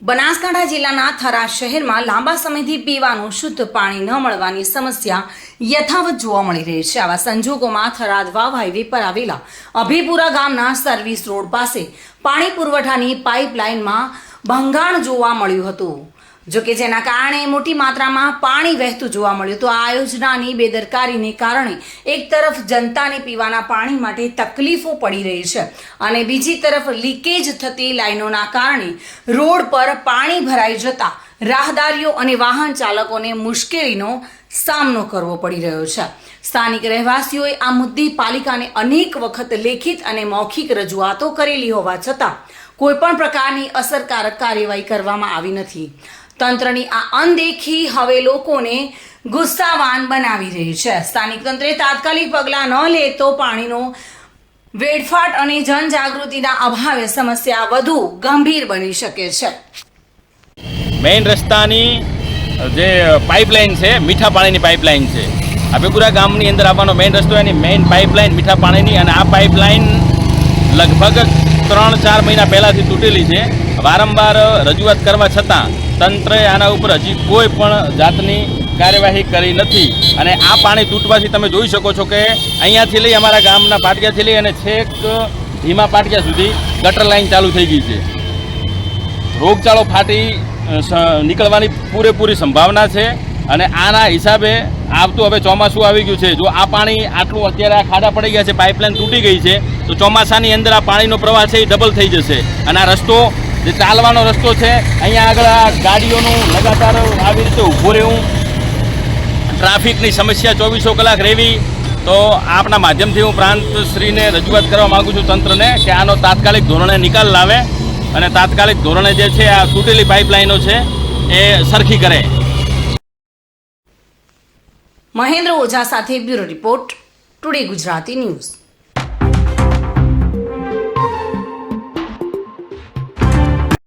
બનાસકાંઠા જિલ્લાના થરા શહેરમાં લાંબા સમયથી પીવાનું શુદ્ધ પાણી ન મળવાની સમસ્યા યથાવત જોવા મળી રહી છે। આવા સંજોગોમાં થરાદ વાવ હાઈવે પર આવેલા અભીપુરા ગામના સર્વિસ રોડ પાસે પાણી પુરવઠાની પાઇપલાઇનમાં ભંગાણ જોવા મળ્યું હતું, જોકે જેના કારણે મોટી માત્રામાં પાણી વહેતું જોવા મળ્યું। તો આ યોજનાની બેદરકારીને કારણે એક તરફ જનતાને પીવાના પાણી માટે તકલીફો પડી રહી છે અને બીજી તરફ લીકેજ થતી લાઈનોના કારણે રોડ પર પાણી ભરાઈ જતા રાહદારીઓ અને વાહન ચાલકોને મુશ્કેલીનો સામનો કરવો પડી રહ્યો છે। સ્થાનિક રહેવાસીઓએ આ મુદ્દે પાલિકાને અનેક વખત લેખિત અને મૌખિક રજૂઆતો કરેલી હોવા છતાં કોઈપણ પ્રકારની અસરકારક કાર્યવાહી કરવામાં આવી નથી। તંત્રની આ અનદેખી હવે લોકોને ગુસ્સાવાન બનાવી રહી છે। સ્થાનિક તંત્રે તાત્કાલિક પગલાં ન લે તો પાણીનો વેડફાટ અને જનજાગૃતિના અભાવે સમસ્યા વધુ ગંભીર બની શકે છે। મેઇન રસ્તાની જે પાઇપલાઇન છે, મીઠા પાણીની પાઇપલાઇન છે। અભીપુરા ગામની અંદર આવવાનો મેઇન રસ્તો એની મેઇન પાઇપલાઇન મીઠા પાણીની, અને આ પાઇપલાઇન લગભગ 3-4 મહિના પહેલાંથી તૂટેલી છે। વારંવાર રજૂઆત કરવા છતાં તંત્રએ આના ઉપર હજી કોઈ પણ જાતની કાર્યવાહી કરી નથી। અને આ પાણી તૂટવાથી તમે જોઈ શકો છો કે અહીંયાથી લઈ અમારા ગામના પાટિયાથી લઈ અને છેક ધીમા પાટિયા સુધી ગટર લાઈન ચાલુ થઈ ગઈ છે। રોગચાળો ફાટી નીકળવાની પૂરેપૂરી સંભાવના છે। અને આના હિસાબે આવતું હવે ચોમાસું આવી ગયું છે। જો આ પાણી આટલું અત્યારે આ ખાડા પડી ગયા છે, પાઇપલાઇન તૂટી ગઈ છે, તો ચોમાસાની અંદર આ પાણીનો પ્રવાહ છે એ ડબલ થઈ જશે। અને આ રસ્તો જે ચાલવાનો રસ્તો છે, અહીંયા આગળ આ ગાડીઓનું લગાતાર આવી રીતે ઊભું રહેવું, ટ્રાફિકની સમસ્યા 24 કલાક રહેવી। તો આપના માધ્યમથી હું પ્રાંતશ્રીને રજૂઆત કરવા માગું છું તંત્રને કે આનો તાત્કાલિક ધોરણે નિકાલ લાવે અને તાત્કાલિક ધોરણે જે છે આ તૂટેલી પાઇપલાઇનો છે એ સરખી કરે। મહેન્દ્ર ઓઝા સાથે bureau report, today Gujarati news.